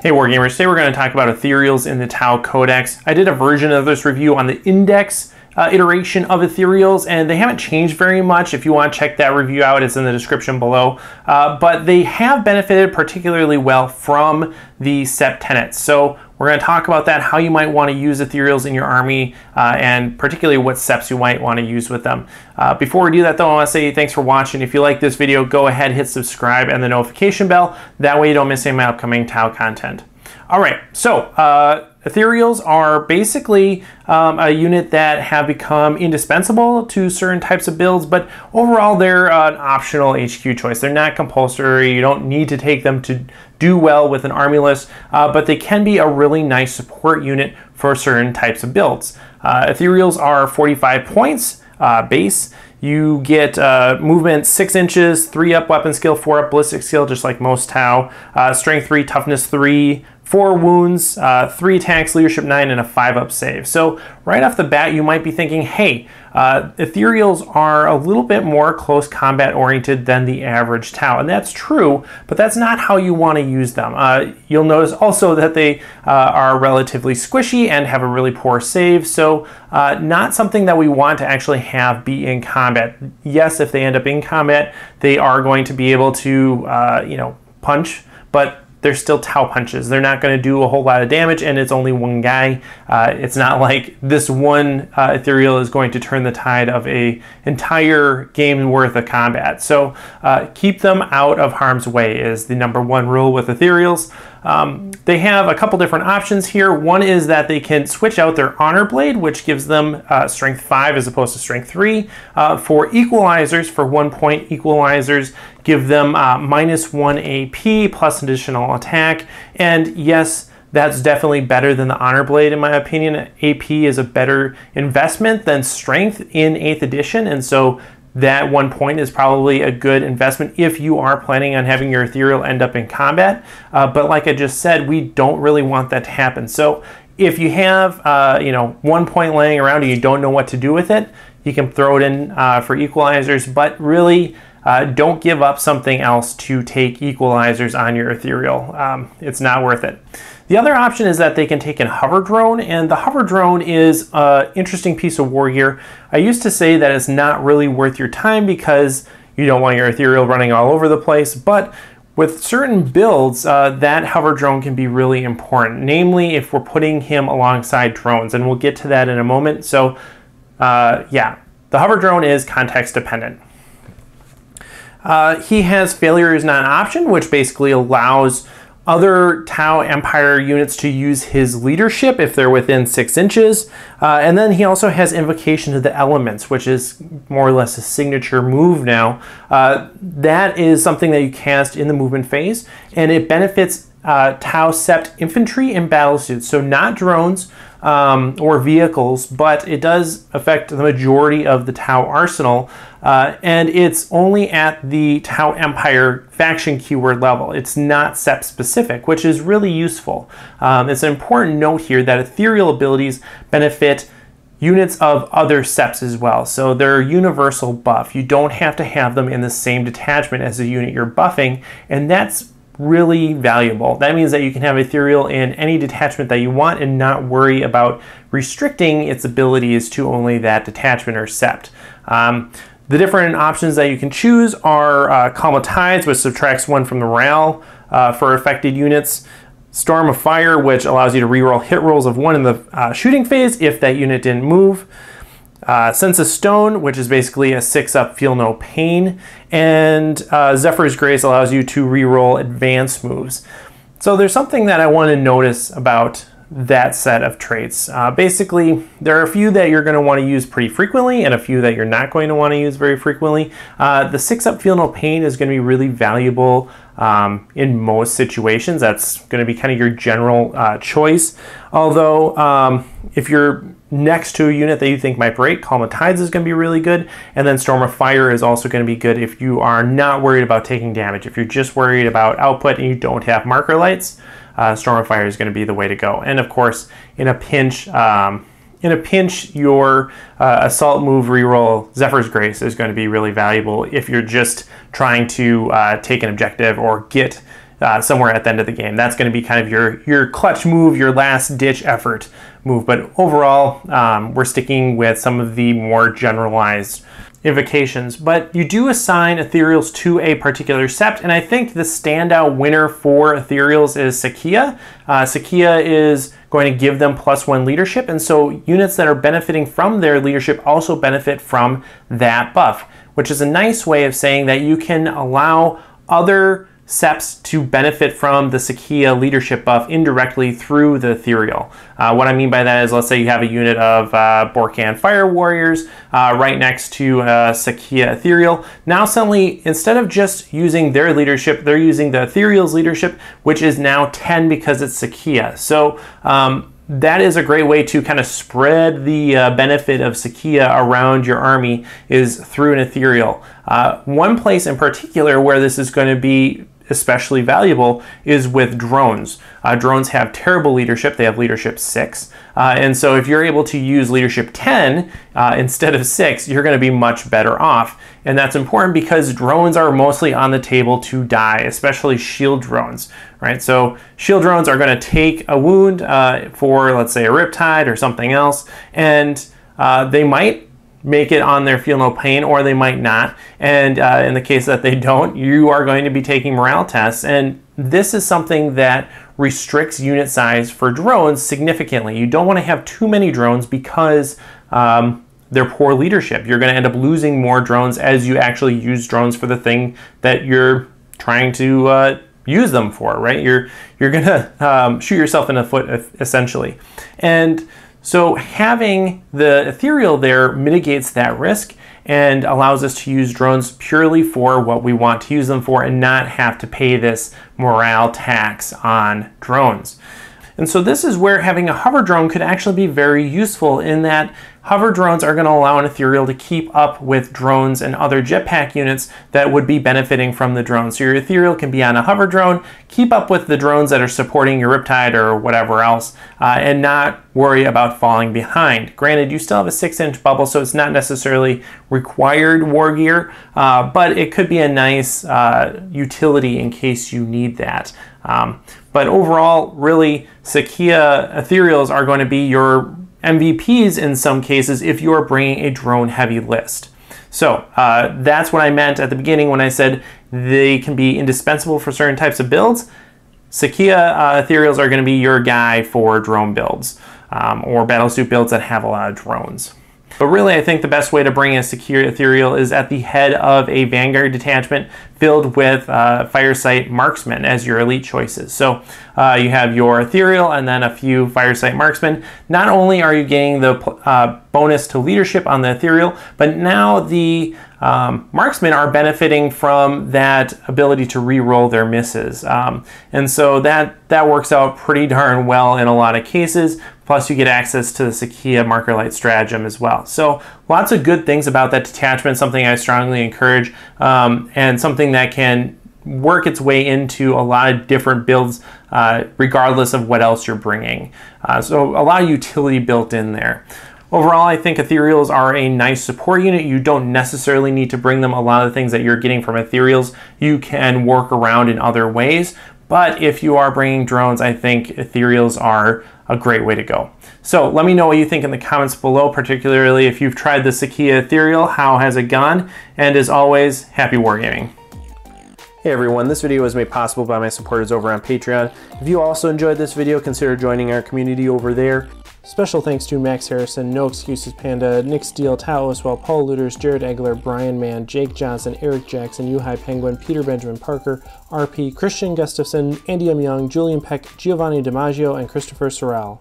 Hey Wargamers, today we're going to talk about Ethereals in the Tau Codex. I did a version of this review on the index iteration of Ethereals, and they haven't changed very much. If you want to check that review out, it's in the description below. But they have benefited particularly well from the sept tenets. So we're going to talk about that, how you might want to use Ethereals in your army, and particularly what septs you might want to use with them. Before we do that though, I want to say thanks for watching. If you like this video, go ahead, hit subscribe and the notification bell. That way you don't miss any of my upcoming Tau content. All right, so Ethereals are basically a unit that have become indispensable to certain types of builds, but overall they're an optional HQ choice. They're not compulsory. You don't need to take them to do well with an army list, but they can be a really nice support unit for certain types of builds. Ethereals are 45 points base. You get movement 6 inches, 3 up weapon skill, 4 up ballistic skill, just like most Tau. Strength 3, toughness 3, 4 wounds, 3 attacks, leadership 9, and a 5 up save. So right off the bat, you might be thinking, hey, Ethereals are a little bit more close combat oriented than the average Tau. And that's true, but that's not how you want to use them. You'll notice also that they are relatively squishy and have a really poor save. So not something that we want to actually have be in combat. Yes, if they end up in combat, they are going to be able to, punch, but they're still Tau punches. They're not going to do a whole lot of damage, and it's only one guy. It's not like this one Ethereal is going to turn the tide of an entire game worth of combat. So keep them out of harm's way is the #1 rule with Ethereals. They have a couple different options here. One is that they can switch out their Honor Blade, which gives them Strength 5 as opposed to Strength 3. For equalizers, for 1 point equalizers, give them -1 AP plus additional attack. And yes, that's definitely better than the Honor Blade in my opinion. AP is a better investment than Strength in 8th edition, and so that 1 point is probably a good investment if you are planning on having your Ethereal end up in combat. But like I just said, we don't really want that to happen. So if you have 1 point laying around and you don't know what to do with it, you can throw it in for equalizers, but really don't give up something else to take equalizers on your Ethereal. It's not worth it. The other option is that they can take a hover drone, and the hover drone is an interesting piece of war gear. I used to say that it's not really worth your time because you don't want your Ethereal running all over the place, but with certain builds, that hover drone can be really important, namely if we're putting him alongside drones, and we'll get to that in a moment. So yeah, the hover drone is context dependent. He has failure is not an option, which basically allows other T'au Empire units to use his leadership if they're within 6 inches. And then he also has Invocation to the Elements, which is more or less a signature move now. That is something that you cast in the movement phase, and it benefits Tau sept infantry and battle suits. So not drones or vehicles, but it does affect the majority of the Tau arsenal. And it's only at the T'au Empire faction keyword level. It's not sept specific, which is really useful. It's an important note here that Ethereal abilities benefit units of other septs as well. So they're universal buff. You don't have to have them in the same detachment as the unit you're buffing, and that's really valuable. That means that you can have Ethereal in any detachment that you want and not worry about restricting its abilities to only that detachment or sept. The different options that you can choose are Calm of Tides, which subtracts 1 from the morale for affected units. Storm of Fire, which allows you to reroll hit rolls of 1 in the shooting phase if that unit didn't move. Sense of Stone, which is basically a 6 up feel no pain. And Zephyr's Grace allows you to reroll advanced moves. So there's something that I want to notice about that set of traits. Basically, there are a few that you're going to want to use pretty frequently and a few that you're not going to want to use very frequently. The 6 up feel no pain is going to be really valuable in most situations. That's going to be kind of your general choice. Although if you're next to a unit that you think might break, Calm of Tides is going to be really good, and then Storm of Fire is also going to be good if you are not worried about taking damage. If you're just worried about output and you don't have marker lights, Storm of Fire is going to be the way to go. And of course, in a pinch, your assault move reroll Zephyr's Grace is going to be really valuable if you're just trying to take an objective or get somewhere at the end of the game. That's going to be kind of your clutch move, your last ditch effort move. But overall, we're sticking with some of the more generalized invocations. But you do assign ethereals to a particular sept, and I think the standout winner for ethereals is Sakaya. Sakaya is going to give them +1 leadership, and so units that are benefiting from their leadership also benefit from that buff, which is a nice way of saying that you can allow other septs to benefit from the Sakaya leadership buff indirectly through the ethereal. What I mean by that is, let's say you have a unit of Borkan Fire Warriors right next to Sakaya ethereal. Now suddenly, instead of just using their leadership, they're using the ethereal's leadership, which is now 10 because it's Sakaya. So that is a great way to kind of spread the benefit of Sakaya around your army, is through an ethereal. One place in particular where this is going to be especially valuable is with drones. Drones have terrible leadership. They have leadership 6. And so if you're able to use leadership 10 instead of 6, you're going to be much better off. And that's important because drones are mostly on the table to die, especially shield drones, right? So shield drones are going to take a wound for, let's say, a Riptide or something else, and they might make it on their feel no pain, or they might not. And in the case that they don't, you are going to be taking morale tests. And this is something that restricts unit size for drones significantly. You don't want to have too many drones because they're poor leadership. You're going to end up losing more drones as you actually use drones for the thing that you're trying to use them for, right? You're going to shoot yourself in the foot, essentially. And so having the ethereal there mitigates that risk and allows us to use drones purely for what we want to use them for and not have to pay this morale tax on drones. And so this is where having a hover drone could actually be very useful, in that hover drones are going to allow an ethereal to keep up with drones and other jetpack units that would be benefiting from the drone. So your ethereal can be on a hover drone, keep up with the drones that are supporting your Riptide or whatever else, and not worry about falling behind. Granted, you still have a 6-inch bubble, so it's not necessarily required war gear, but it could be a nice utility in case you need that. But overall, really, Sakaya ethereals are going to be your MVPs in some cases if you are bringing a drone-heavy list. So that's what I meant at the beginning when I said they can be indispensable for certain types of builds. Sakaya ethereals are going to be your guy for drone builds or battlesuit builds that have a lot of drones. But really, I think the best way to bring a Sakaya ethereal is at the head of a Vanguard detachment filled with Firesight marksmen as your elite choices. So you have your ethereal and then a few Firesight marksmen. Not only are you getting the bonus to leadership on the ethereal, but now the marksmen are benefiting from that ability to re-roll their misses. And so that works out pretty darn well in a lot of cases. Plus you get access to the Sakaya Marker Light stratagem as well. So lots of good things about that detachment, something I strongly encourage, and something that can work its way into a lot of different builds regardless of what else you're bringing. So a lot of utility built in there. Overall, I think ethereals are a nice support unit. You don't necessarily need to bring them a lot of the things that you're getting from ethereals. You can work around in other ways. But if you are bringing drones, I think ethereals are a great way to go. So let me know what you think in the comments below, particularly if you've tried the Sakaya ethereal. How has it gone? And as always, happy wargaming. Hey everyone, this video was made possible by my supporters over on Patreon. If you also enjoyed this video, consider joining our community over there. Special thanks to Max Harrison, NoExcusesPanda, Nick Steele, TauOswell, Paul Lueders, Jared Egeler, Brian Mann, Jake Johnson, Eric Jackson, Youhei Penguin, Peter Benjamin Parker, RP, Christian Gustafson, Andy M. Young, Julian Peck, Giovanni DiMaggio, and Christopher Sorrell.